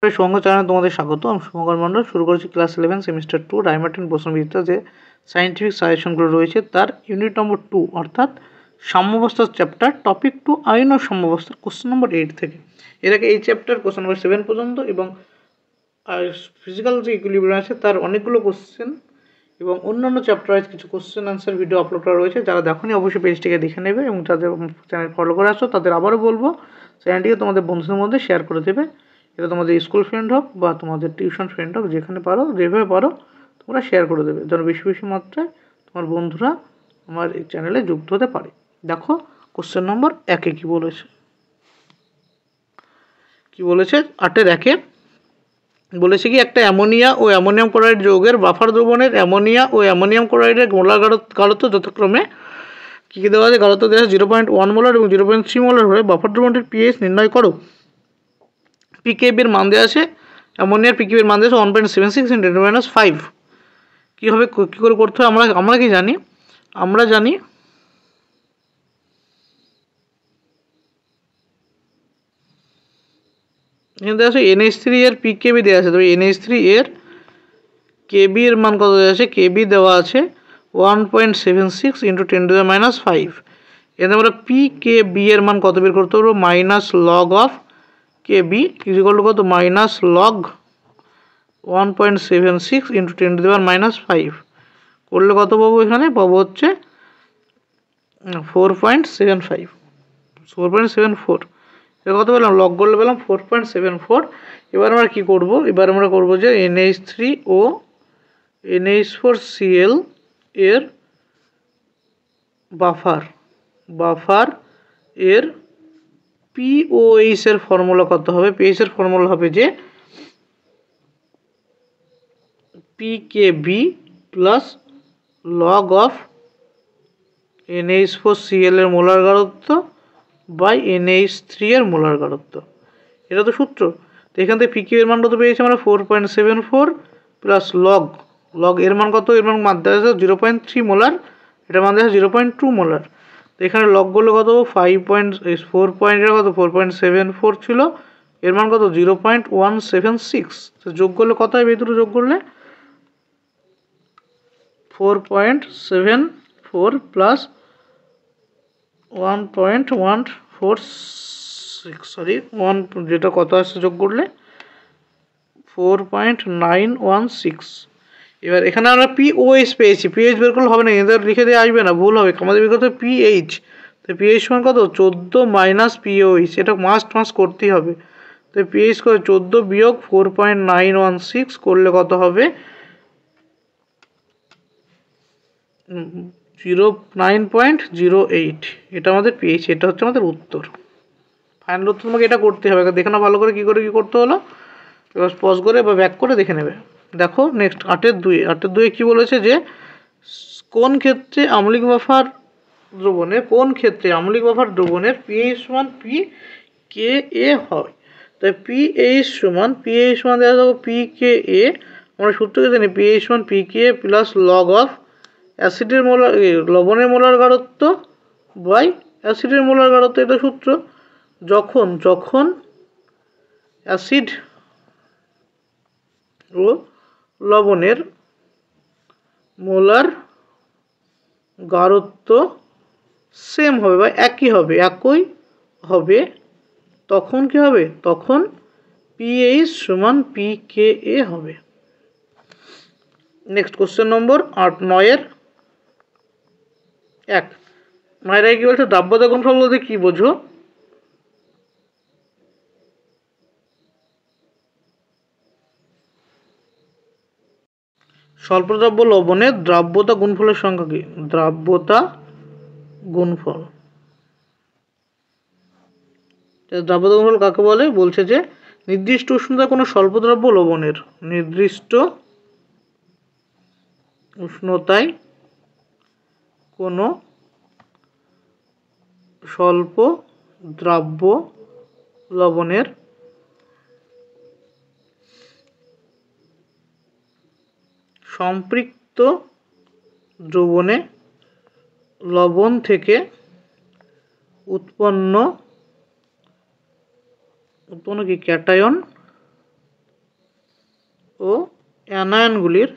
নমস্কার, শুভঙ্গ চ্যানেলে তোমাদের স্বাগত। আমি শুভঙ্কর মণ্ডল। শুরু করেছি ক্লাস 11 সেমিস্টার 2 ডাইমার্টিন প্রশ্নবিদ্যা যে সায়েন্টিফিক সাজেশনগুলো রয়েছে তার ইউনিট নম্বর 2 অর্থাৎ সাম্যাবস্থার চ্যাপ্টার টপিক 2 আইন ও সাম্যাবস্থার কোশ্চেন নম্বর 8 থেকে। এর আগে এই চ্যাপ্টার কোশ্চেন নম্বর 7 পর্যন্ত এবং ফিজিক্যাল যে ইকুইলিব্রিয়াম আছে তার অনেকগুলো কোশ্চেন এবং অন্যান্য চ্যাপ্টার ওয়াইজ কিছু কোশ্চেন আনসার ভিডিও আপলোড করা রয়েছে। যারা দেখোনি অবশ্যই পেজটিকে দেখে নেবে এবং যাদের চ্যানেল ফলো করে আসো তাদের আবারও বলবো চ্যানেলটিকে তোমাদের বন্ধুদের মধ্যে শেয়ার করে দেবে। এটা তোমাদের স্কুল ফ্রেন্ড হোক বা তোমাদের টিউশন ফ্রেন্ড হোক, যেখানে পারো যেভাবে পারো তোমরা শেয়ার করে দেবে, যেন বেশি বেশি মাত্রায় তোমার বন্ধুরা আমার এই চ্যানেলে যুক্ত হতে পারে। দেখো কোশ্চেন নম্বর 1 কী বলেছে। 8-এর 1 বলেছে কি, একটা অ্যামোনিয়া ও অ্যামোনিয়াম ক্লোরাইড যৌগের বাফার দ্রবণের অ্যামোনিয়া ও অ্যামোনিয়াম ক্লোরাইডের মোলার গাঢ়ত্ব যথাক্রমে কী কী দেওয়া আছে? গাঢ়ত্ব দেওয়া আছে 0.1 মোলার এবং 0.3 মোলার হলে বাফার দ্রবণটির পিএইচ নির্ণয় করো। পিকেবির মান দেওয়া আছে, অ্যামোনিয়ার পিকেবির মান দেওয়া আছে 1.76 × 10⁻⁵। কীভাবে কী করে করতে হয় আমরা কি জানি? আমরা জানি এখানে দেওয়া আছে NH3 এর পিকেবি দেওয়া আছে। তবে NH3 এর কেবি এর মান কত দেওয়া আছে? কেবি দেওয়া আছে 1.76 × 10⁻⁵। এখানে আমরা পিকেবি এর মান কত বের করতে পারবো? -log of KB equal to কত? -log 1.76 × 10⁻⁵। করলে কত পাবো? এখানে পাবো হচ্ছে 4.74। এটা কত পেলাম? লগ করলে পেলাম 4.74। এবার আমরা কি করব? এবার আমরা করব যে NH3 ও NH4Cl এর বাফার এর POH এর ফর্মুলা কত হবে? PH এর ফর্মুলা হবে যে PKB plus log of NH4Cl এর মোলার গাঢ়ত্ব বাই NH3 এর মোলার গাঢ়ত্ব। এটা তো সূত্র। তো এখান থেকে পিকিউ এর মান কত পেয়েছি আমরা? 4.74 প্লাস লগ এর মান কত? এর মান দেওয়া আছে 0.3 মোলার, এটা মান দেওয়া আছে 0.2 মোলার। তো এখানে লগ করলে কত? 4.74 ছিল, এর মান কত? 0.176। তো যোগ করলে কত হবে? এই দুটো যোগ করলে 4.74 প্লাস 1.146 যেটা কত আসছে যোগ করলে 4.916। এবার এখানে আমরা পিওএইচ পেয়েছি। পিএইচ বের করলে হবে না, এদের লিখে দিয়ে আসবে না, ভুল হবে। আমাদের বের করতে হবে পিএইচ। তো পিএইচ মান কত? 14 - পিওএইচ। এটা মাস্ট করতেই হবে। তো পিএইচ করে 14 বিয়োগ 4.916 করলে কত হবে? 9.08। এটা আমাদের পিএইচ। এটা হচ্ছে আমাদের উত্তর। ফাইনাল উত্তর তোমাকে এটা করতে হবে। দেখে না ভালো করে কী করতে হলো। এবার পজ করে বা ব্যাক করে দেখে নেবে। দেখো নেক্সট 8-এর 2 কী বলেছে যে কোন ক্ষেত্রে আম্লিক বাফার দ্রবণের পিএইচ মান PKa হয়। তাই পিএইচ মান দেওয়া যাবে PKa। আমরা সূত্রকে জানি পিএইচ মান PKa প্লাস লগ অফ লবণের মোলার গাঢ়ত্ব বাই অ্যাসিডের মোলার গাঢ়ত্ব। এটা সূত্র। যখন অ্যাসিড ও লবণের মোলার গাঢ়ত্ব সেম হবে বা একই হবে তখন কি হবে? তখন পিএইচ সমান PKa হবে। Next question number 9-এর 1। 9-এর কি বলছে? দ্রাব্যতা গুণফল বলতে কি বোঝো? স্বল্পদ্রাব্য লবণের দ্রাব্যতা গুণফলের সংখ্যা কি? দ্রাব্যতা গুণফল কাকে বলে? বলছে যে নির্দিষ্ট উষ্ণতায় কোনো স্বল্পদ্রাব্য লবণের সম্পৃক্ত দ্রবণে লবণ থেকে উৎপন্ন কি ক্যাটায়ন ও অ্যানায়নগুলির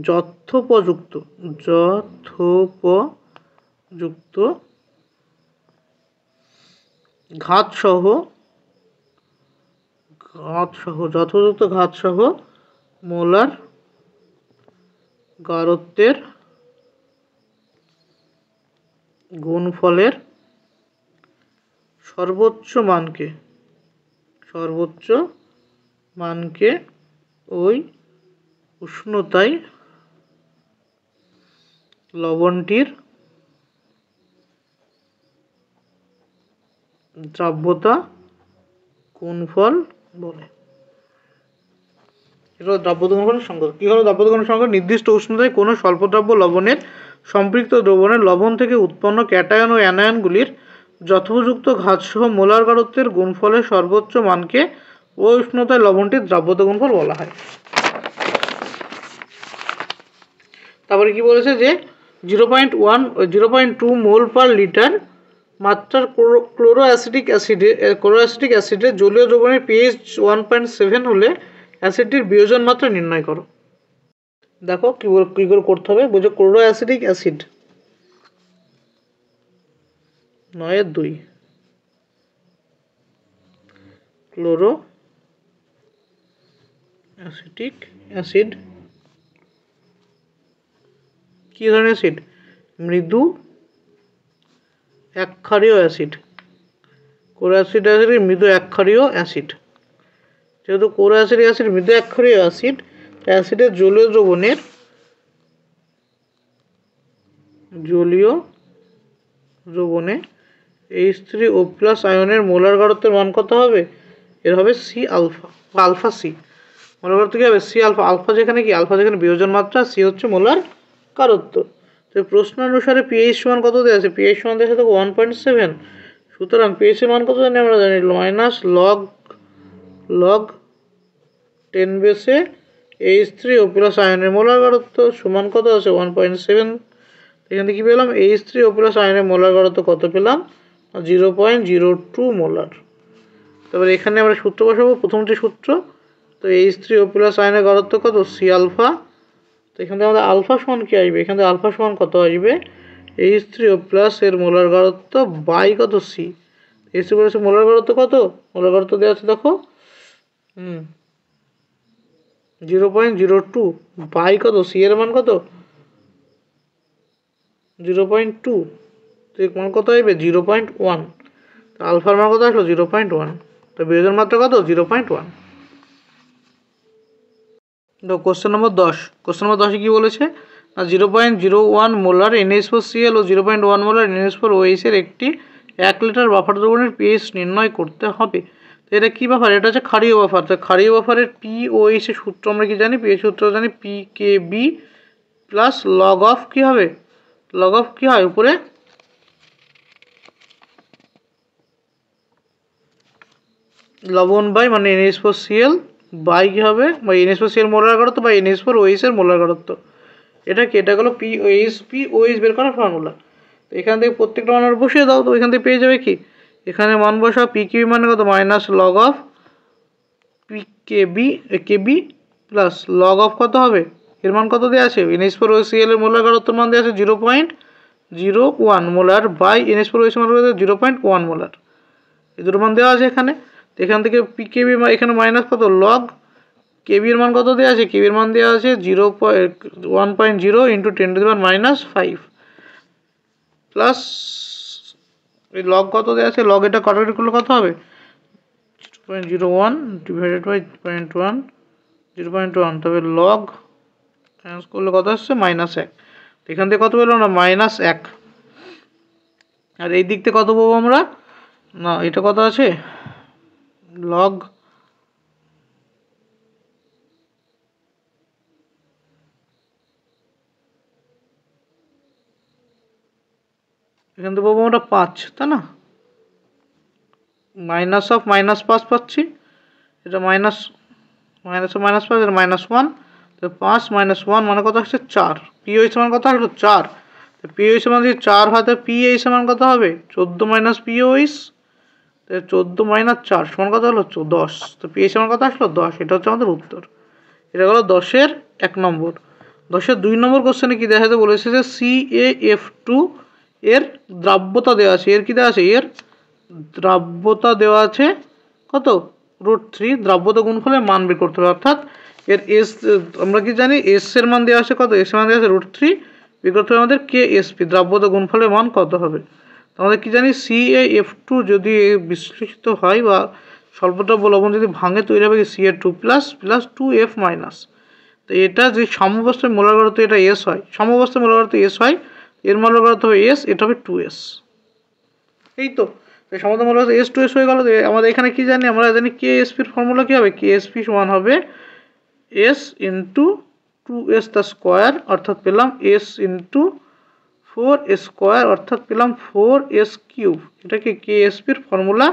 যথোপযুক্ত ঘাতসহ মোলার গারত্বের গুণফলের সর্বোচ্চ মানকে ওই উষ্ণতায় লবণটির দ্রাব্যতা গুণফল বলে। এটা দ্রাব্যতা গুণফলের সংজ্ঞা। কি হলো দ্রাব্যতা গুণফলের সংজ্ঞা? নির্দিষ্ট উষ্ণতায় কোনো স্বল্পদ্রাব্য লবণের সম্পৃক্ত দ্রবণের লবণ থেকে উৎপন্ন ক্যাটায়ন ও অ্যানায়নগুলির যথোপযুক্ত ঘাতসহ মোলার গারত্বের গুণফলের সর্বোচ্চ মানকে ওই উষ্ণতায় লবণটির দ্রাব্যতা গুণফল বলা হয়। তারপরে কি বলেছে যে 0.2 মোল পার লিটার মাত্রার ক্লোরোঅ্যাসিটিক অ্যাসিডে জলীয় দ্রবণের pH 1.7 হলে অ্যাসিডটির বিয়োজন মাত্রা নির্ণয় করো। দেখো কি করে করতে হবে। বুঝো ক্লোরোঅ্যাসিটিক অ্যাসিড 9-2 ক্লোরোঅ্যাসিটিক অ্যাসিড কি ধরনের অ্যাসিড? মৃদু একক্ষারীয় অ্যাসিড। ক্লোরোঅ্যাসিড মৃদু একক্ষারীয় অ্যাসিড। যেহেতু ক্লোরোঅ্যাসিডিক অ্যাসিড মৃদু একক্ষারীয় অ্যাসিড, অ্যাসিডের জলীয় দ্রবণে H3O+ আয়নের মোলার গারত্বের মান কত হবে? এর হবে সি আলফা বা আলফা সি। মোলার গারত্ব কি হবে? C alpha. আলফা যেখানে বিয়োজন মাত্রা, সি হচ্ছে মোলার গারত্ব। তো প্রশ্ন অনুসারে pH মান কত দেওয়া আছে? pH মান দেওয়া আছে 1.7। সুতরাং pH এর মান কত জানি আমরা? জানি মাইনাস লগ 10 বেসে H3O+ আয়নের মোলার গারত্ব সমান কত আছে? 1.7। এখান থেকে কি পেলাম? H3O+ আয়নের মোলার গারত্ব কত পেলাম? 0.02 মোলার। তারপরে এখানে আমরা সূত্র বসাবো। প্রথমটি সূত্র, তো H3O+ আয়নের গারত্ব কত? C alpha. তো এখান থেকে আমাদের আলফা সমান কি আসবে? এখান থেকে আলফা সমান কত আসবে? H3O+ এর মোলার গারত্ব বাই কত? সি। H3O+ এর মোলার গারত্ব কত? মোলার গারত্ব দেওয়া আছে দেখো 0.02 বাই কত? সি এর মান কত? 0.2। তো এর মান কত আসবে? 0.1। তো আলফার মান কত আসলো? 0.1। তো বিয়োজন মাত্রা কত? 0.1। তো কোশ্চেন নম্বর 10। কোশ্চেন নম্বর 10 কি বলেছে? না 0.01 মোলার NH4Cl ও 0.1 মোলার NH4OH এর একটি 1 লিটার বাফার দ্রবণের pH নির্ণয় করতে হবে। তো এটা কী বাফার? এটা হচ্ছে ক্ষারীয় বাফার। তো ক্ষারীয় বাফারের POH এর সূত্র আমরা কি জানি? pH সূত্র জানি PKB প্লাস লগ অফ কী হবে? লগ অফ কী হয়? উপরে লবণ বাই মানে NH4Cl বাই কী হবে? বা NH4Cl মোলার গারত্ব বা NH4OH এর মোলার গারত্ব। এটা কি? এটা হলো POH বের করার ফর্মুলা। তো এখান থেকে প্রত্যেকটা মান বসিয়ে দাও। তো এখান থেকে পেয়ে যাবে কি? এখানে মান বসাও। PKB মানে কত? Minus log of KB plus log of কত হবে? এর মান কত দেওয়া আছে? NH4OCl এর মোলার গারত্বের মান দেওয়া আছে 0.01 মোলার বাই NH4OH মান 0.1 মোলার। এই দুটো মান দেওয়া আছে এখানে। তো এখান থেকে PKB এখানে মাইনাস কত? লগ কেবির মান কত দেওয়া আছে? কেবির মান দেওয়া আছে 1.0 ইন্টু 10⁻⁻5 প্লাস এই লগ কত দেওয়া আছে? লগ এটা কাটাকাটি করলে কত হবে? 0.01 ডিভাইডেড বাই 0.1 তবে লগ ট্রান্স করলে কত আসছে? -1। এখান থেকে কত পেলাম না? -1। আর এই দিক থেকে কত পাবো আমরা? না এটা কত আছে? লগ এখান থেকে পাবো আমরা 5, তাই না? মাইনাস অফ -5 পাচ্ছি। এটা মাইনাস -5 এটা -1। তো 5 - 1 মানে কত আসছে? 4। POH মান কত আসলো? 4। তো POH মান যদি 4 হয় তো PH মান কত হবে? 14 - POH 14 মাইনাস 4 সমান কত হলো 10। তো পিএইচ সমান কত আসলো 10। এটা হচ্ছে আমাদের উত্তর। এটা হলো 10-এর 1 নম্বর। 10-এর 2 নম্বর কোশ্চেনে কি দেখাতে বলেছে যে CaF2 এর দ্রাব্যতা দেওয়া আছে। এর কি দেওয়া আছে? এর দ্রাব্যতা দেওয়া আছে কত √3। দ্রাব্যতা গুণফলের মান বের করতে হবে, অর্থাৎ এর এস আমরা কি জানি এস এর মান দেওয়া আছে কত? এস এর মান দেওয়া আছে √3, বের করতে হবে আমাদের KSP দ্রাব্যতা গুণফলের মান কত হবে। আমাদের কি জানি CaF2 যদি বিশ্লেষিত হয় বা স্বল্পদ্রব্য লবণ যদি ভাঙে তৈরি হবে Ca2 প্লাস 2F মাইনাস। তো এটা যে সমঅবস্থায় মোলার ঘনত্ব এটা S হয়, সমঅবস্থায় মোলার ঘনত্ব S হয়, এর মোলার ঘনত্ব হবে S, এটা হবে 2S। এই তো সমুদ্র মোলার ঘনত্ব S2S হয়ে গেল। আমাদের এখানে কি জানি? আমরা জানি KSP এর ফর্মুলা কি হবে? KSP সমান হবে S ইন্টু 2S তার স্কোয়ার, অর্থাৎ পেলাম S ইন্টু 4S স্কোয়ার, অর্থাৎ পেলাম 4S কিউব। এটা কি KSP এর ফর্মুলা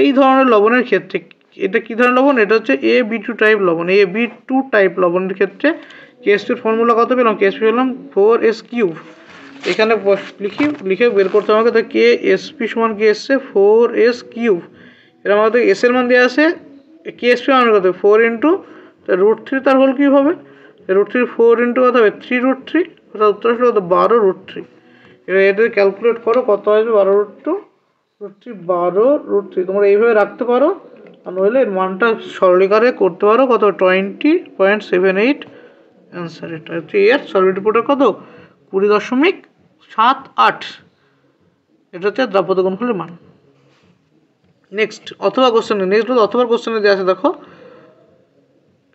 এই ধরনের লবণের ক্ষেত্রে। এটা কি ধরনের লবণ? এটা হচ্ছে AB2 টাইপ লবণ। AB2 টাইপ লবণের ক্ষেত্রে KSP এর ফর্মুলা কত পেলাম? KSP পেলাম 4S কিউব। এখানে লিখে বের করতে হবে আমাকে। KSP সমান কি এসছে? 4S cube. এর আমাদের S এর মান দেওয়া আছে, KSP মান কত? 4 ইন্টু √3 তার হোল কিউব হবে। √3 4 ইন্টু কত হবে? 3√3, অর্থাৎ উত্তর আসলে কত? 12√3। এটা ক্যালকুলেট করো কত আসবে? 12√3 তোমরা এইভাবে রাখতে পারো, আর নইলে এর মানটা সরলীকারে করতে পারো কত? 20.78 অ্যান্সার। এটা হচ্ছে এর সলিড রিপোর্টের কত? 20.78। এটা হচ্ছে দ্রাব্যতা গুণফলের মান। নেক্সট অথবা কোশ্চেনে অথবা কোশ্চেনে দেওয়া আছে, দেখো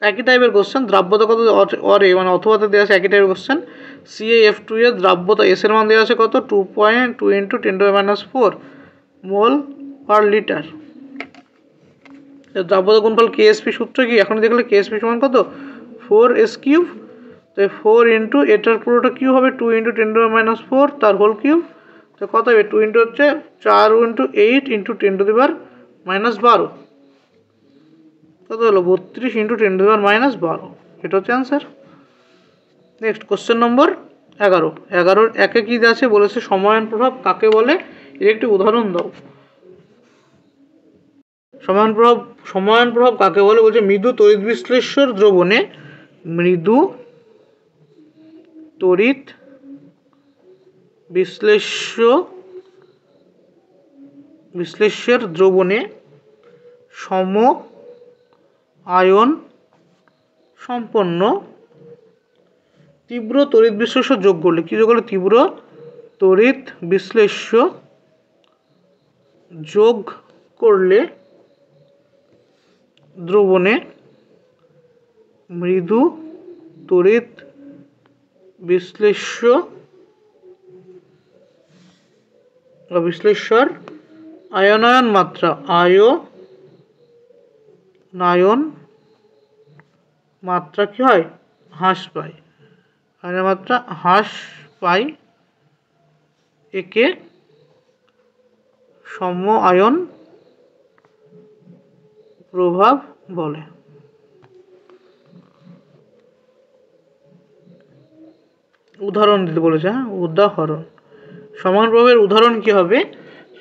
একই টাইপের কোশ্চেন। দ্রাব্যতা কত অরে মানে অথবাতে দেওয়া আছে একই টাইপের কোশ্চেন। CaF2 এর দ্রাব্যতা এস এর মান দেওয়া আছে কত? 2.2 ইন্টু 10⁻⁴ মোল পার লিটার। দ্রাব্যতা গুণফল KSP সূত্র কি? এখন দেখলে KSP সমান কত? 4S cube. তো 4 ইন্টু এটার পুরোটা কিউব হবে 2 ইন্টু 10⁻⁴ তার হোল কিউব। তো কত হবে? 2 ইন্টু হচ্ছে 4 ইন্টু 8 ইন্টু 10⁻⁻12। কত হলো? 32 ইন্টু 10⁻⁻12। এটা হচ্ছে অ্যান্সার। Next question number 11। 11-এর 1-এ কি আছে বলেছে? সমায়ন প্রভাব কাকে বলে? এর একটি উদাহরণ দাও। সমায়ন প্রভাব কাকে বলে বলছে? মৃদু তড়িৎ বিশ্লেষ্যর দ্রবণে বিশ্লেষ্যের দ্রবণে সম আয়ন সম্পন্ন তীব্র তড়িৎ বিশ্লেষ্য যোগ করলে কি যোগ করলে? তীব্র তড়িৎ বিশ্লেষ্য যোগ করলে দ্রবণে মৃদু তড়িৎ বিশ্লেষ্যর আয়নায়ন মাত্রা কি হয়? হ্রাস পায়। আয়নায়ন মাত্রা হ্রাস পায়। একে সম আয়ন প্রভাব বলে। উদাহরণ দিতে বলেছে। উদাহরণ সমান প্রভাবের উদাহরণ কি হবে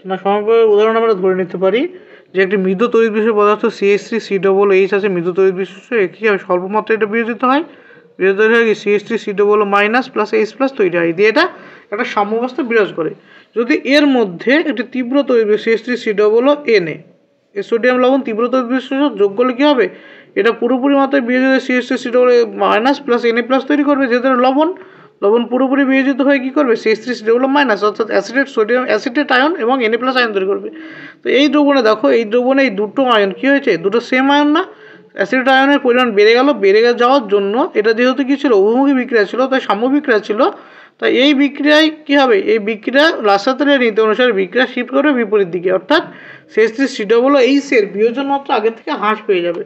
না? সমান প্রভাবের উদাহরণ আমরা ধরে নিতে পারি যে একটি মৃদু তড়িৎ বিশ্লেষ্য পদার্থ CH3COOH আছে। মৃদু তড়িৎ বিশ্লেষ্য কি হবে? স্বল্প মাত্রায় এটা বিয়োজিত হয়। বিয়োজিত হয়ে CH3COOH minus plus H plus তৈরি হয়, দিয়ে এটা একটা সাম্যাবস্থা বিরাজ করে। যদি এর মধ্যে একটি তীব্র তড়িৎ CH3COOH Na সোডিয়াম লবণ তীব্র তড়িৎ বিশ্লেষ্য যোগ করলে কি হবে? এটা পুরোপুরি মাত্রায় বিয়োজিত CH3COOH minus plus Na plus তৈরি করবে, যেহেতু লবণ পুরোপুরি বিয়োজিত হয়ে কি করবে? CH3COOH মাইনাস, অর্থাৎ অ্যাসিটেট আয়ন এবং Na প্লাস আয়ন তৈরি করবে। তো এই দ্রবণে দেখো, এই দ্রবণে এই দুটো আয়ন কি হয়েছে? দুটো সেম আয়ন না? অ্যাসিটেট আয়নের পরিমাণ বেড়ে যাওয়ার জন্য এটা যেহেতু কি ছিল? উভমুখী বিক্রিয়া ছিল, তাই সাম্য বিক্রিয়া ছিল। তাই এই বিক্রিয়ায় কি হবে? এই বিক্রিয়া রাসায়নিক নীতি অনুসারে বিক্রিয়া শিফট করবে বিপরীত দিকে, অর্থাৎ CH3COOH এর বিয়োজন মাত্রা আগের থেকে হ্রাস পেয়ে যাবে।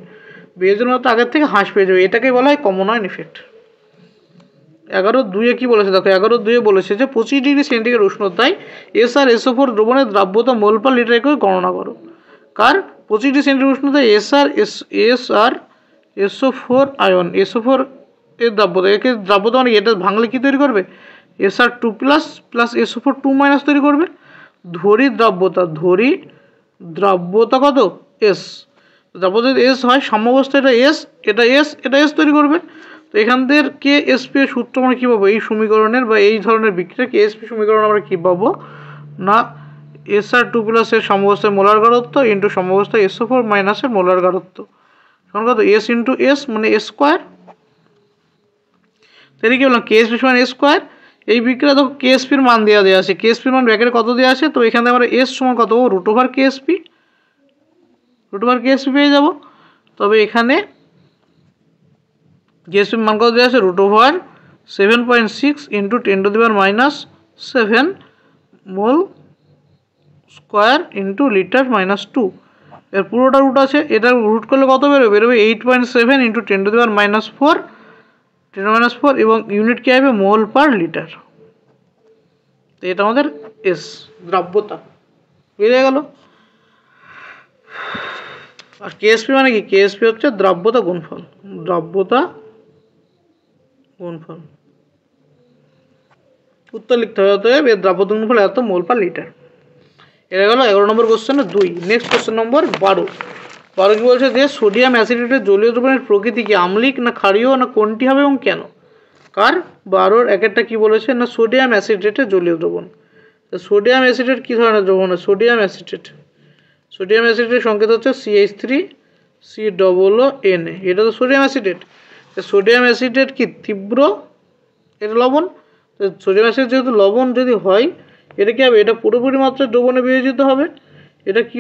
এটাকে বলা হয় কমন আয়ন ইফেক্ট। 11.2 কি বলেছে? দেখো 11.2 বলেছে যে 25 ডিগ্রি সেন্টিগ্রেড উষ্ণতায় SrSO4 দ্রবণের দ্রাব্যতা মোল পার লিটার এককে গণনা করো। কার? 25 ডিগ্রি সেন্টিগ্রেড উষ্ণতায় SrSO4 আয়ন, SO4 এর দ্রাব্যতা, একে দ্রাব্যতা মানে এটা ভাঙলে কি তৈরি করবে? Sr2 প্লাস SO4 2 মাইনাস তৈরি করবে। ধরি দ্রাব্যতা দ্রব্যতা কত এস, দ্রব্যতা যদি এস হয় সাম্যাবস্থা এটা এস, এটা এস, এটা এস তৈরি করবে। তো এখান থেকে কে এসপি এর সূত্র আমরা কী পাবো, এই সমীকরণের বা এই ধরনের বিক্রিয়া কে এসপি সমীকরণ আমরা কী পাবো না, SR2 প্লাসের সাম্যাবস্থায় মোলার গারত্ব ইন্টু সাম্যাবস্থায় SO4 মাইনাসের মোলার গারত্ব সমান কত এস ইন্টু এস মানে এস স্কোয়ার। তাহলে কি বললাম কেএসপি সমান এস স্কোয়ার। এই বিক্রিয়া দেখো কেএসপির মান দেওয়া আছে, কেএসপির মান ব্র্যাকেটে কত দেওয়া আছে, তো এখানে আমরা এস সমান কত root over KSP, root over KSP পেয়ে যাব। তবে এখানে কেএসপির মান কত দেওয়া আছে root over 7.6 into 10⁻⁻7 mole square into litre minus 2। এর পুরোটা রুট আছে, এটা রুট করলে কত বেরোবে, বেরোবে 8.7 ইন্টু 10⁻⁴ এবং ইউনিট কী হবে মোল পার লিটার। তো এটা আমাদের এস দ্রব্যতা বেরিয়ে গেল। আর কেএসপি মানে কি, কেএসপি হচ্ছে দ্রব্যতা গুণফল, দ্রব্যতা গুণফল। উত্তর লিখতে হবে অতএব এর দ্রব্যতা গুণফল এত মোল পার লিটার। এটা গেল 11 নম্বর কোশ্চেনে 2। Next question number 12। কি বলছে যে সোডিয়াম অ্যাসিডেটের জলীয় দ্রবণের প্রকৃতি কি আমলিক না ক্ষারীয় না কোনটি হবে এবং কেন। কার 12-র একেরটা কি বলেছে না সোডিয়াম অ্যাসিডেটের জলীয় দ্রবণ। সোডিয়াম অ্যাসিডেট কী ধরনের দ্রবণ, সোডিয়াম অ্যাসিডেট, সোডিয়াম অ্যাসিডেটের সংকেত হচ্ছে CH3COONA, এটা তো সোডিয়াম অ্যাসিডেট। সোডিয়াম অ্যাসিডেট কি তীব্র, এটা লবণ। সোডিয়াম অ্যাসিড যেহেতু লবণ যদি হয় এটা কি হবে, এটা পুরোপুরি মাত্রায় দ্রবণে বিয়োজিত হবে। এটা কি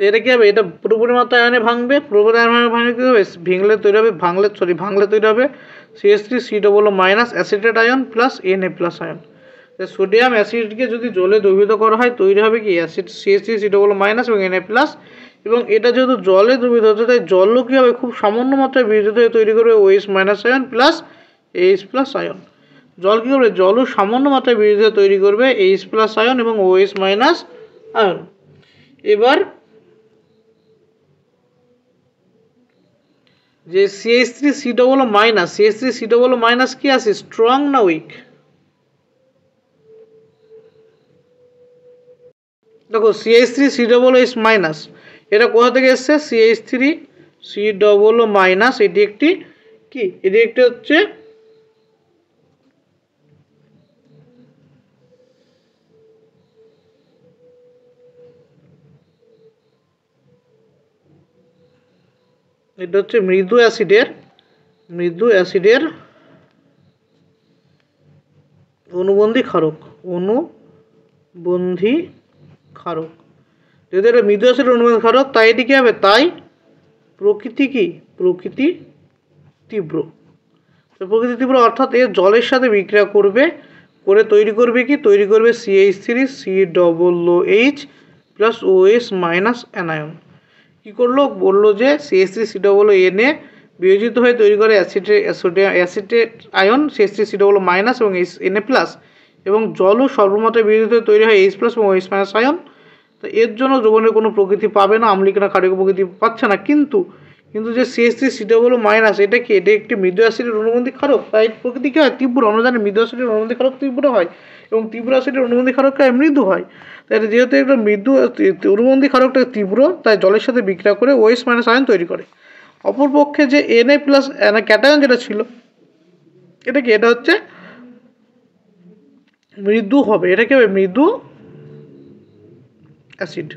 তো এটা কী হবে, এটা পুরোপুরি মাত্রায় আয়নে ভাঙবে, পুরোপুরি আয়নে ভাঙলে কী হবে, ভাঙলে তৈরি হবে CH3COO- অ্যাসিটেট আয়ন প্লাস Na প্লাস আয়ন। সোডিয়াম অ্যাসিডকে যদি জলে দ্রবীভূত করা হয় তৈরি হবে কি অ্যাসিড CH3COO- এবং Na প্লাস, এবং এটা যেহেতু জলে দ্রবীভূত হচ্ছে তাই জলও কী হবে খুব সামান্য মাত্রায় বিয়োজিত হয়ে তৈরি করবে OH- ion plus H plus ion. জল কী করবে, জলও সামান্য মাত্রায় বিয়োজিত তৈরি করবে H প্লাস আয়ন এবং OH- আয়ন। এবার যে CH3COO- কি আছে স্ট্রং না উইক, দেখো CH3COO- এটা কোথা থেকে এসছে, CH3COO- এটি একটি কি, এটি একটি হচ্ছে মৃদু অ্যাসিডের অনুবন্ধী ক্ষারক, যদি এটা মৃদু অ্যাসিডের অনুবন্ধী ক্ষারক তাই এটি কী হবে, তাই প্রকৃতি তীব্র। প্রকৃতি তীব্র অর্থাৎ এর জলের সাথে বিক্রিয়া করবে, তৈরি করবে CH3COOH plus OH minus anion. কী করলো, বললো যে CH3COONA বিয়োজিত হয়ে তৈরি করে অ্যাসিটেট আয়ন CH3COO- এবং Na প্লাস, এবং জলও সর্বমাত্রায় বিয়োজিত হয়ে তৈরি হয় H প্লাস এবং OH মাইনাস আয়ন। তো এর জন্য দ্রবণের কোনো প্রকৃতি পাবে না, আম্লিক না ক্ষারীয় প্রকৃতি পাচ্ছে না। কিন্তু যে CH3COO- এটা কি, এটা একটি মৃদু অ্যাসিডের অনুবন্ধী ক্ষারক, তাই প্রকৃতি কী হয় তীব্র। আমরা জানি মৃদু অ্যাসিডের অনুবন্ধী ক্ষারক তীব্র হয় এবং তীব্র অ্যাসিডের অনুবন্ধী ক্ষারক মৃদু হয়। তাই যেহেতু একটা মৃদু অনুবন্ধী ক্ষারকটা তীব্র তাই জলের সাথে বিক্রিয়া করে OH মাইনাস আয়ন তৈরি করে। অপরপক্ষে যে Na প্লাস ক্যাটায়ন যেটা ছিল এটা কি, এটা হচ্ছে মৃদু হবে, এটা কি হবে মৃদু অ্যাসিড,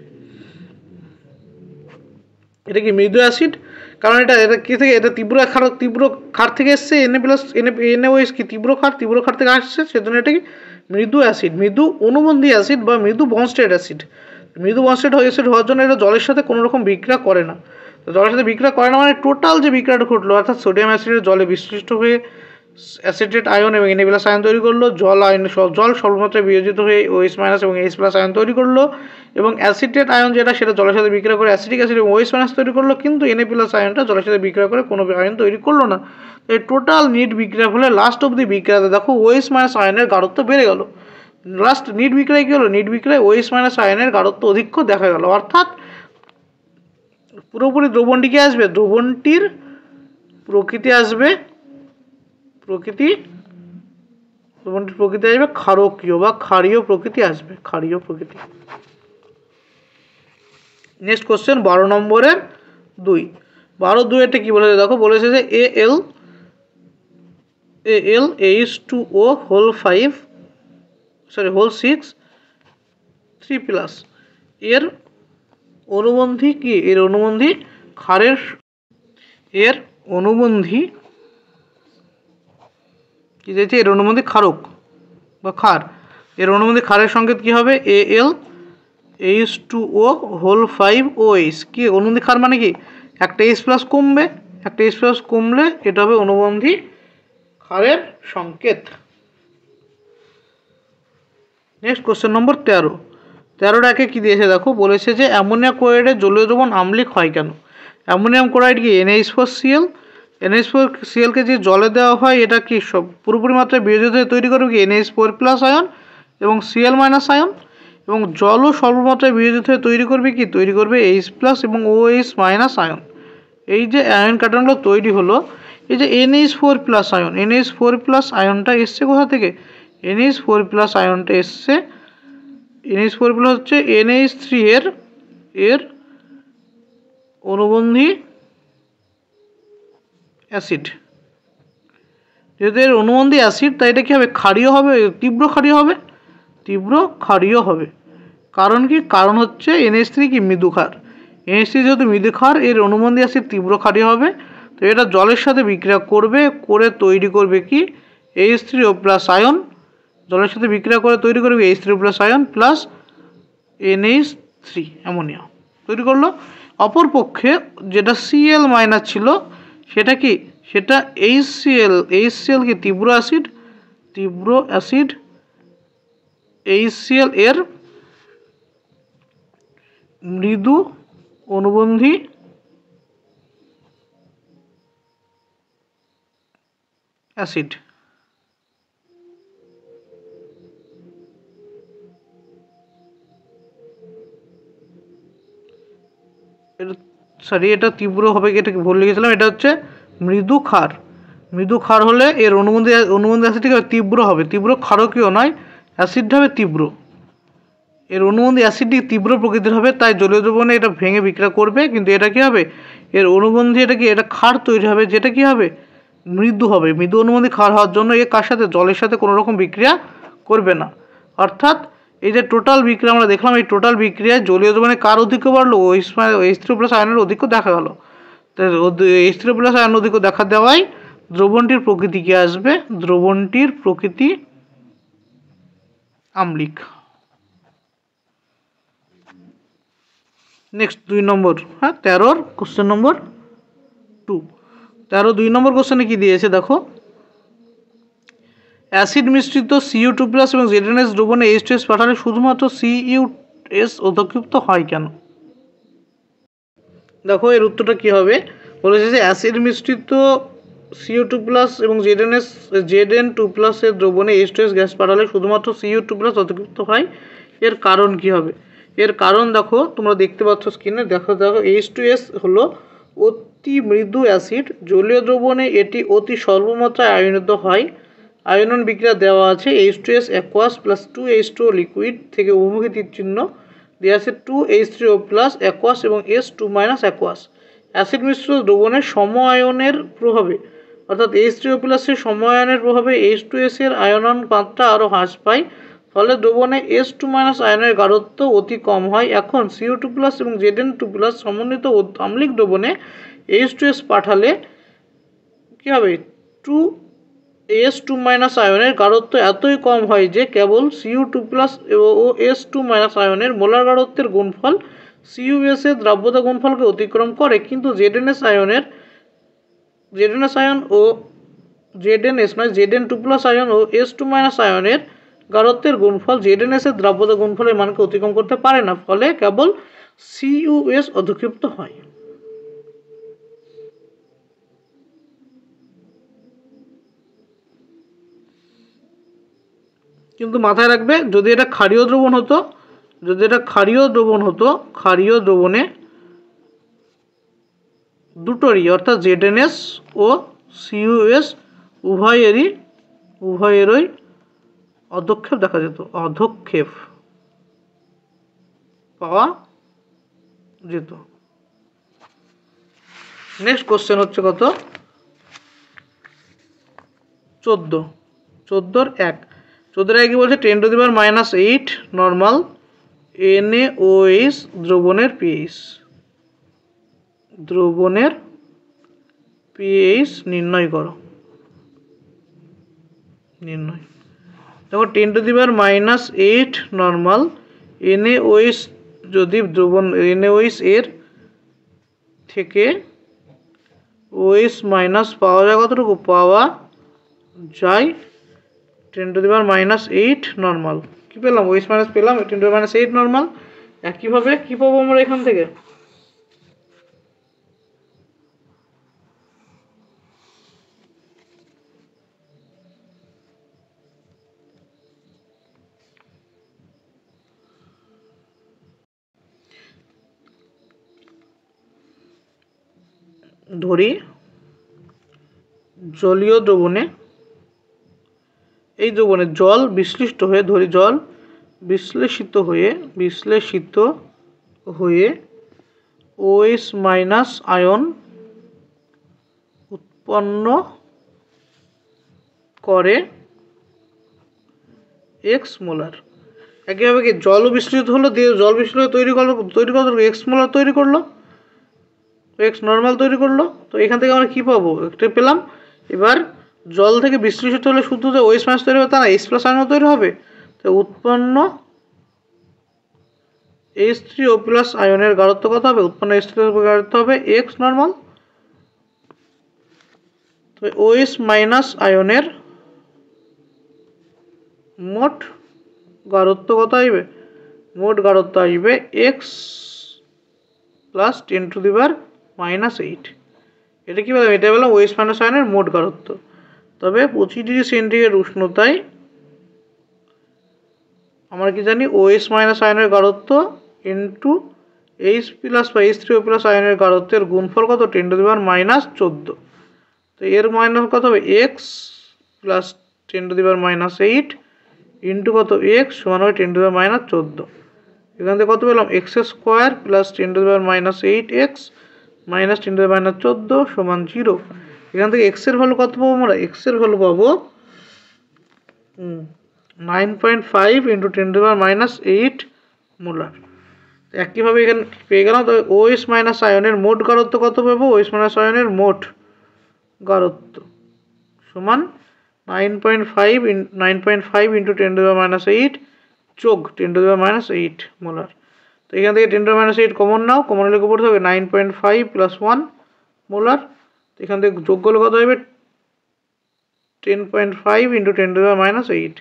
এটা কি মৃদু অ্যাসিড, কারণ এটা কি থেকে, এটা তীব্র ক্ষার থেকে এসছে Na প্লাস NaOH কি তীব্র ক্ষার থেকে আসছে, সেজন্য এটা কি মৃদু অ্যাসিড, মৃদু অনুবন্ধী অ্যাসিড বা মৃদু বন্ডস্টেড অ্যাসিড। মৃদু বন্ডস্টেড অ্যাসিড হওয়ার জন্য এটা জলের সাথে কোনো রকম বিক্রিয়া করে না। জলের সাথে বিক্রিয়া করে না মানে টোটাল যে বিক্রিয়াটা ঘটলো, অর্থাৎ সোডিয়াম অ্যাসিডের জলে বিশ্লিষ্ট হয়ে অ্যাসিটেট আয়ন এবং Na প্লাস আয়ন তৈরি করলো, জল সর্বমাত্রায় বিয়োজিত হয়ে OH মাইনাস এবং H প্লাস আয়ন তৈরি করলো, এবং অ্যাসিটেট আয়ন যেটা সেটা জলের সাথে বিক্রিয়া করে অ্যাসিটিক অ্যাসিড এবং OH মাইনাস তৈরি করলো, কিন্তু Na প্লাস আয়নটা জলের সাথে বিক্রিয়া করে কোনো আয়ন তৈরি করলো না। এই টোটাল নিট বিক্রিয়া ফলে লাস্ট অব দি বিক্রিয়াতে দেখো OH মাইনাস আয়নের গাঢ়ত্ব বেড়ে গেল। লাস্ট নিট বিক্রয় কী হলো, নিট বিক্রয় OH মাইনাস আয়নের গাঢ়ত্ব অধিক্য দেখা গেল। অর্থাৎ পুরোপুরি দ্রবণটি কি আসবে, দ্রবণটির প্রকৃতি আসবে, দ্রবণটির প্রকৃতি আসবে ক্ষারকীয় বা ক্ষারীয় প্রকৃতি আসবে, ক্ষারীয় প্রকৃতি। নেক্সট কোশ্চেন 12 নম্বরের 2। 12(2)তে কি বলেছে দেখো, বলেছে যে AlH2O হোল 6 3+ এর অনুবন্ধী কি, এর অনুবন্ধী ক্ষারের, এর অনুবন্ধী কি দিয়েছে, এর অনুবন্ধী ক্ষারক বা ক্ষার, এর অনুবন্ধী ক্ষারের সংকেত কি হবে, AlH2O হোল 5OH। কি অনুবন্ধী ক্ষার মানে কি, একটা H+ কমবে, একটা H+ কমলে এটা হবে অনুবন্ধী ক্ষারের সংকেত। Next question number 13। 13(1)-এ কি দিয়েছে দেখো, বলেছে যে অ্যামোনিয়া ক্লোরাইডের জলীয় দ্রবণ আম্লিক হয় কেন। অ্যামোনিয়াম ক্লোরাইড কি NH4Cl, NH4Cl-কে যে জলে দেওয়া হয় এটা কি সব পুরোপুরি মাত্রায় বিয়োজিত হয়ে তৈরি করবে কি NH4+ আয়ন এবং Cl- আয়ন, এবং জলও স্বল্পমাত্রায় বিয়োজিত হয়ে তৈরি করবে কি, তৈরি করবে H+ এবং OH- আয়ন। এই যে আয়ন কাটানগুলো তৈরি হলো, এই যে NH4+ আয়ন, NH4+ আয়নটা এসছে কোথা থেকে, NH4+ আয়নটা এসছে, NH4+ হচ্ছে NH3 এর অনুবন্ধী অ্যাসিড। যেহেতু এর অনুবন্ধী অ্যাসিড তাই এটা কি হবে, ক্ষারীয় হবে, তীব্র ক্ষারীয় হবে, তীব্র ক্ষারীয় হবে। কারণ কি, কারণ হচ্ছে NH3 কি মৃদু ক্ষার, NH3 যেহেতু মৃদু ক্ষার, এর অনুবন্ধী অ্যাসিড তীব্র ক্ষারীয় হবে। তো এটা জলের সাথে বিক্রিয়া করবে, করে তৈরি করবে কি H3O+ আয়ন, জলের সাথে বিক্রিয়া করে তৈরি করবে H3O+ ion plus NH3 ammonia তৈরি করলো। অপরপক্ষে যেটা Cl- ছিল সেটা কি, সেটা HCl কি তীব্র অ্যাসিড, HCl এর মৃদু অনুবন্ধী অ্যাসিড। এটা তীব্র হবে, এটা কি ভুল লিখেছিলাম, এটা হচ্ছে মৃদু ক্ষার। মৃদু ক্ষার হলে এর অনুবন্ধী অ্যাসিডটি তীব্র হবে, তীব্র ক্ষারকীয় নয়, অ্যাসিড হবে তীব্র, এর অনুবন্ধী অ্যাসিডটি তীব্র প্রকৃতির হবে, তাই জলীয় দ্রবণে এটা ভেঙে বিক্রিয়া করবে, কিন্তু এটা কি হবে, এর অনুবন্ধী এটা কি, এটা ক্ষার তৈরি হবে, যেটা কি হবে মৃদু হবে। মৃদু অনুবন্ধী ক্ষার হওয়ার জন্য এ কার সাথে, জলের সাথে কোনো রকম বিক্রিয়া করবে না। অর্থাৎ এই যে টোটাল বিক্রিয়া আমরা দেখলাম, এই টোটাল বিক্রিয়ায় জলীয় দ্রবণে কার অধিক্য বাড়লো, H3+ আয়নের অধিক্য দেখা গেল। তো H3+ আয়ন অধিক্য দেখা দেওয়ায় দ্রবণটির প্রকৃতি কি আসবে, দ্রবণটির প্রকৃতি আম্লিক। নেক্সট 2 নম্বর, 13 কোশ্চেন নম্বর 2। 2 নম্বর কোশ্চেনে কি দিয়েছে দেখো, অ্যাসিড মিশ্রিত Cu2+ এবং ZnS দ্রবণে H2S পাঠালে শুধুমাত্র CuS অধিক্ষিপ্ত হয় কেন। দেখো এর উত্তরটা কি হবে, বলেছে যে অ্যাসিড মিশ্রিত Cu2+ এবং Zn2+ এর দ্রবণে H2S গ্যাস পাঠালে শুধুমাত্র Cu2+ অধিক্ষিপ্ত হয়। এর কারণ কি হবে, এর কারণ দেখো তোমরা দেখতে পাচ্ছ স্ক্রিনে, দেখো H2S হলো অতি মৃদু অ্যাসিড, জলীয় দ্রবণে এটি অতি স্বল্প মাত্রায় আয়নিত হয়। আয়নন বিক্রিয়া দেওয়া আছে H2S aqueous plus 2H2O liquid থেকে উভমুখী তীর চিহ্ন দেওয়া আছে 2H3O+ অ্যাকোয়াস এবং S2- অ্যাকোয়াস। অ্যাসিড মিশ্রিত দ্রবণের সম আয়নের প্রভাবে, অর্থাৎ H3O+ এর সম আয়নের প্রভাবে H2S এর আয়নন মাত্রা আরও হ্রাস পায়, ফলে দ্রবণে S2- আয়নের গাঢ়ত্ব অতি কম হয়। এখন Cu2+ এবং Zn2+ সমন্বিত আম্লিক দ্রবণে H2S পাঠালে কী হবে, S2- আয়নের গাঢ়ত্ব এতই কম হয় যে কেবল Cu2+ ও S2- আয়নের মোলার গাঢ়ত্বের গুণফল CuS এর দ্রাব্যতা গুণফলকে অতিক্রম করে, কিন্তু ZnS আয়ন ও Zn2+ আয়ন ও S2- আয়নের গাঢ়ত্বের গুণফল ZnS এর দ্রাব্যতা গুণফলের মানকে অতিক্রম করতে পারে না, ফলে কেবল CuS অধিক্ষিপ্ত হয়। কিন্তু মাথায় রাখবে যদি এটা ক্ষারীয় দ্রবণ হতো ক্ষারীয় দ্রবণে দুটোরই অর্থাৎ ZnS ও CuS উভয়েরই অধক্ষেপ দেখা যেত, অধক্ষেপ পাওয়া যেত। নেক্সট কোশ্চেন হচ্ছে কত 14 14 1 14 কি বলছে 10⁻⁸ নর্মাল NaOH দ্রবণের pH নির্ণয় করো। দেখো 10⁻⁸ নর্মাল NaOH যদি দ্রবণ NaOH এর থেকে OH মাইনাস পাওয়া যায়, কতটুকু পাওয়া যায় 10⁻⁸ নর্মাল। কি পেলাম OH মাইনাস পেলাম 10⁻⁸ নর্মাল। একইভাবে কি পাবো আমরা এখান থেকে ধরি জলীয় দ্রবণে এই দ্রবণে জল বিশ্লিষ্ট হয়ে বিশ্লেষিত হয়ে OH মাইনাস আয়ন উৎপন্ন করে x মোলার। একইভাবে কি জল বিশ্লেষিত হলো, দিয়ে জল বিশ্লেষিত তৈরি করলো x মোলার তৈরি করলো, x নর্মাল তৈরি করলো। তো এখান থেকে আমরা কি পাবো একটা পেলাম। এবার জল থেকে বিশ্লেষিত হলে শুধু যে OH মাইনাস তৈরি হবে তা না, H প্লাস আয়নও তৈরি হবে। তো উৎপন্ন H3O প্লাস আয়নের গাঢ়ত্ব কত হবে, উৎপন্ন H3O গাঢ়ত্ব হবে x নর্মাল। তো OH মাইনাস আয়নের মোট গাঢ়ত্ব কত আসবে, x প্লাস 10⁻⁸। এটা কি বললাম, এটা বললাম OH মাইনাস আয়নের মোট গাঢ়ত্ব। তবে 25°C উষ্ণতায় আমরা কি জানি OH মাইনাস আয়নের গাঢ়ত্ব ইন্টু H প্লাস বা H3O প্লাস আয়নের গাঢ়ত্বের গুণফল কত 10⁻⁻14। তো এর মাইনাস কত হবে x প্লাস 10⁻⁸ ইন্টু কত x সমান হবে 10⁻⁻14। এখান থেকে কত পেলাম x square plus 10⁻⁸x minus 10⁻⁻14 সমান 0। এখান থেকে x এর ভ্যালু কত পাবো আমরা, x এর ভ্যালু পাবো 9.5 ইন্টু 10⁻⁸ মোলার। একইভাবে এখানে পেয়ে গেলাম। তবে OH মাইনাস আয়নের মোট গাঢ়ত্ব কত পাবো, OH মাইনাস আয়নের মোট গাঢ়ত্ব সমান 9.5 ইন্টু 10⁻⁸ যোগ 10⁻⁸ মোলার। তো এখান থেকে 10⁻⁸ কমন নাও, কমন হলে পড়তে হবে 9.5 প্লাস 1 মোলার। তো এখান থেকে যোগ করলে কত হবে 10.5 ইন্টু 10⁻⁸।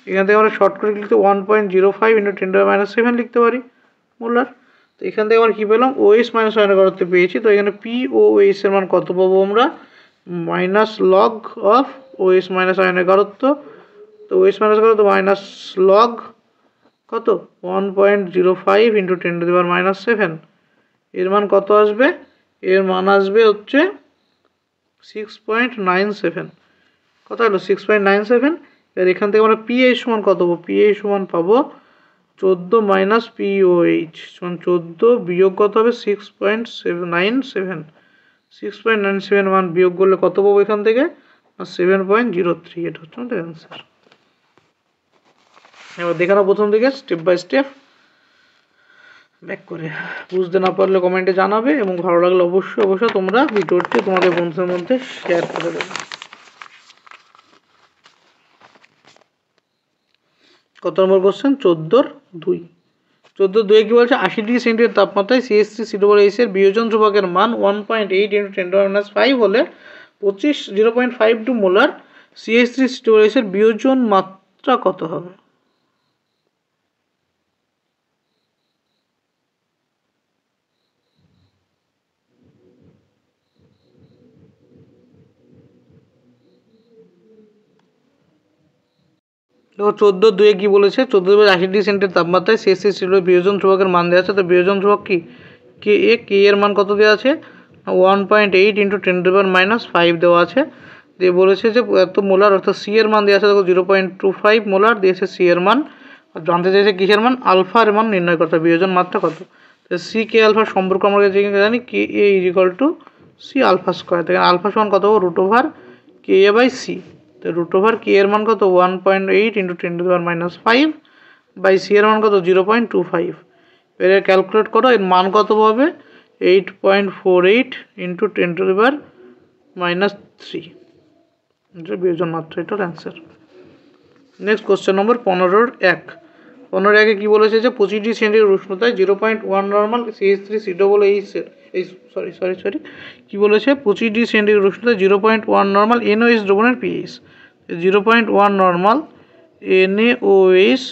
এখান থেকে আমরা শর্ট করে লিখতে 1.05 ইন্টু 10⁻⁷ লিখতে পারি মোলার। তো এখান থেকে আমরা কী পেলাম OH মাইনাস আয়নের গাঢ়ত্ব পেয়েছি। তো এখানে POH এর মান কত পাবো আমরা, minus log of OH minus আয়নের গাঢ়ত্ব। তো OH মাইনাস গাঢ়ত্ব মাইনাস লগ কত 1.05 ইন্টু 10⁻⁷। এর মান কত আসবে, এর মান আসবে হচ্ছে 6.97। কত হলো 6.97। এবার এখান থেকে আমরা PH সমান কত পাবো, PH সমান পাবো 14 মাইনাস POH সমান 14 বিয়োগ কত হবে 6.97। 6.97 মান বিয়োগ করলে কত পাবো এখান থেকে 7.03। এটা হচ্ছে আমাদের অ্যান্সার। এবার দেখানো প্রথম দিকে স্টেপ বাই স্টেপ ব্যাক করে। বুঝতে না পারলে কমেন্টে জানাবে এবং ভালো লাগলে অবশ্যই তোমরা ভিডিওটি তোমাদের বন্ধুদের মধ্যে শেয়ার করে দেবে। কত নম্বর কোশ্চেন 14-2। 14-2 কি বলছে 80°C তাপমাত্রায় CH3COOH এর বিয়োজন ধ্রুবকের মান 1.8 ইন্টু 10⁻⁵ হলে 0.52 মোলার CH3COOH এর বিয়োজন মাত্রা কত হবে। দেখো 14(2) কি বলেছে, 1480 সেন্টের তাপমাত্রায় শেষে ছিল বিয়োজন ধ্রুবকের মান দেওয়া আছে। তো বিয়োজন ধ্রুবক কি কে এ, কে এর মান কত দেওয়া আছে 1.8 × 10⁻⁵ দেওয়া আছে। দিয়ে বলেছে যে এত মোলার, অর্থাৎ সি এর মান দেওয়া আছে দেখো 0.25 মোলার দিয়েছে সি এর মান। আর জানতে চাইছে কিসের মান, আলফার মান নির্ণয় করতে, বিয়োজন মাত্রা কত। তো সি কে আলফার সম্পর্ক আমরা জানি কে এ = সি আলফা স্কোয়ার। তো আলফা সমান কত √কে এ বাই সি। তো √কে এর মান কত 1.8 × 10⁻⁵ বাই সি এর মান কত 0.25। এর ক্যালকুলেট করো, এর মান কত পাবে 8.48 × 10⁻³ এটা বিয়োজন মাত্রা, এটার অ্যান্সার। Next question number 15(1). 15(1)-এ কী বলেছে যে 25 ডিগ্রি সেন্টিগ্রেড উষ্ণতায় 0.1 নর্মাল CH3COOH এই সরি কী বলেছে 25 ডিগ্রি সেন্টিগ্রেড উষ্ণতায় 0.1 নর্মাল NaOH দ্রবণের পিএইচ। 0.1 নর্মাল NaOH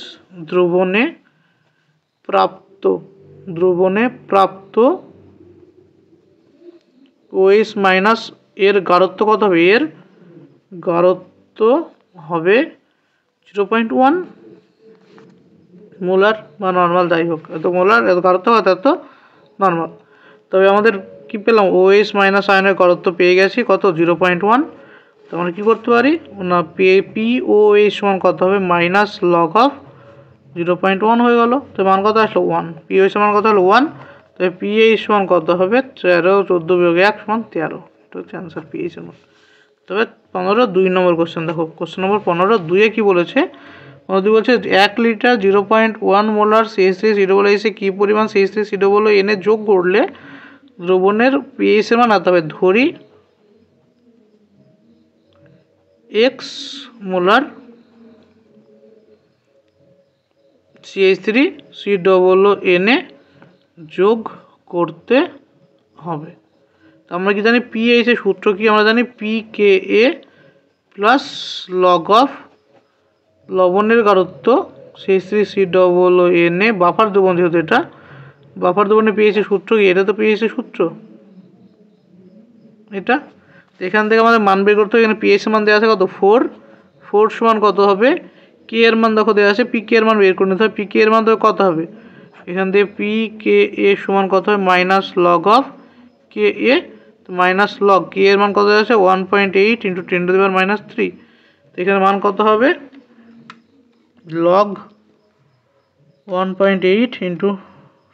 দ্রবণে প্রাপ্ত OH মাইনাস এর গাঢ়ত্ব কত হবে, এর গাঢ়ত্ব হবে 0.1 মোলার বা নর্মাল, যাই হোক এত মোলার এত গাঢ়ত্ব হয় এত নর্মাল। তবে আমাদের কি পেলাম OH মাইনাস আয়নের গাঢ়ত্ব পেয়ে গেছি কত 0.1। তো আমরা কী করতে পারি না POH সমান কত হবে মাইনাস লগ অফ 0.1 হয়ে গেল। তো মান কত আসলো 1, POH সমান কত হলো 1। তবে PH সমান কত হবে 13, 14 - 1 = 13। এটা হচ্ছে অ্যান্সার PH এর মান। তবে 15(2) নম্বর কোশ্চেন দেখো, কোশ্চেন নম্বর 15(2)-এ কী বলেছে, বলছে 1 লিটার 0.1 মোলার CH3COOH কী পরিমাণ CH3COON যোগ করলে দ্রবণের পিএইচ এর মান এত হবে। ধরি x মোলার CH3COON যোগ করতে হবে। তো আমরা কি জানি পিএইচ এর সূত্র কি, আমরা জানি pKa প্লাস লগ অফ লবণের গাঢ়ত্ব CH3COON বাফার দ্রবণ, যেহেতু এটা বাফার দ্রবণে পিএইচ এর সূত্র কি, এটা তো পিএইচ এর সূত্র এটা। এখান থেকে আমাদের মান বের করতে হবে। এখানে পিএইচ এর মান দেওয়া আছে কত 4 সমান কত হবে কে এর মান দেখো দেওয়া আছে, পিকে এর মান বের করে নিতে হবে। পিকে এর মান তো কত হবে, এখান থেকে PKa সমান কত হবে minus log of K a, minus log K এর মান কত আছে 1.8 × 10⁻³ এখানে মান কত হবে লগ 1.8 ×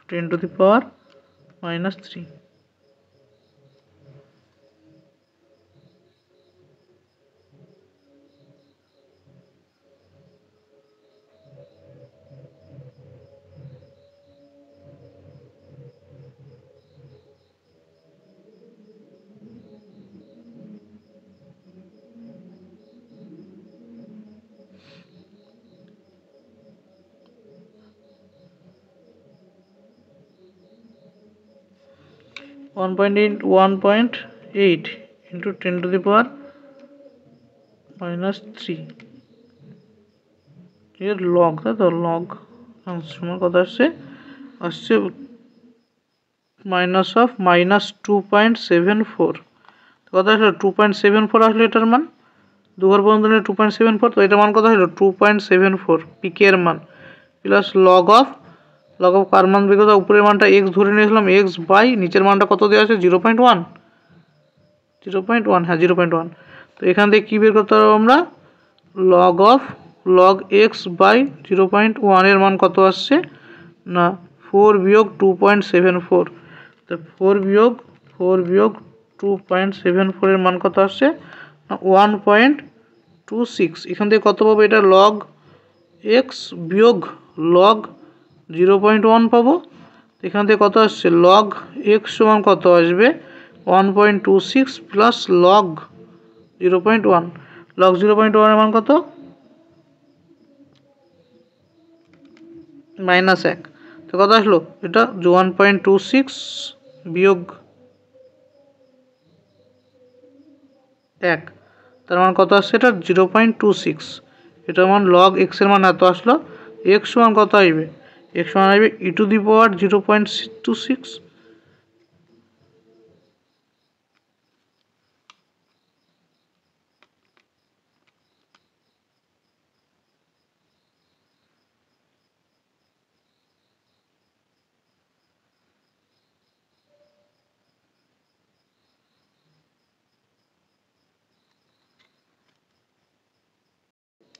10⁻³ 1.8 × 10⁻³ এর লগ, তাই তো লগ সমান কত আসছে -2.74 কত আসলো 2.74 আসলো এটার মান। দুবার পর্যন্ত 2.74, তো এটার মান কত হলো 2.74 পিকে এর মান প্লাস লগ অফ কার মান বের করতে, উপরের মানটা x ধরে নিয়েছিলাম x বাই নিচের মানটা কত দেওয়া আছে 0.1 হ্যাঁ 0.1। তো এখান থেকে কী বের করতে পারবো আমরা লগ x বাই 0.1 এর মান কত আসছে না 4 - 2.74। তো 4 - 2.74 এর মান কত আসছে না 1.26। এখান থেকে কত পাবো, এটা লগ x বিয়োগ লগ 0.1 পাবো। এখান থেকে কত আসছে লগ x সমান কত আসবে 1.26 প্লাস লগ 0.1, লগ 0.1 এর মান কত -1। তো কত আসলো এটা 1.26 বিয়োগ 1, তার মান কত আসছে এটা 0.26। এটার মান লগ x এর মান এত আসলো। x সমান কত আসবে, x সমান আসবে e⁻0.26।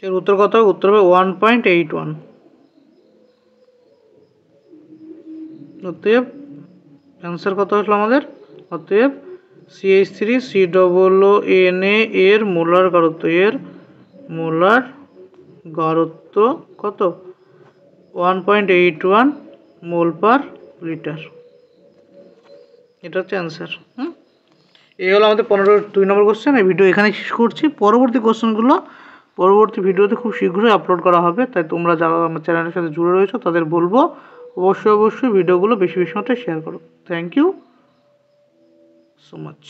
এর উত্তর কত হবে? উত্তর হবে 1.81। অতএব অ্যান্সার কত আসলো আমাদের? অতএব CH3COONA এর মোলার গারত্ব কত? 1.81 মোল পার লিটার। এটা হচ্ছে অ্যান্সার। এই হলো আমাদের 2 নম্বর কোশ্চেন। এই ভিডিও এখানে শেষ করছি। পরবর্তী কোশ্চেনগুলো পরবর্তী ভিডিওতে খুব শীঘ্রই আপলোড করা হবে, তাই তোমরা যারা আমার চ্যানেলের সাথে জুড়ে রয়েছো তাদের বলবো অবশ্যই ভিডিওগুলো বেশি মাত্রায় শেয়ার করো। Thank you so much.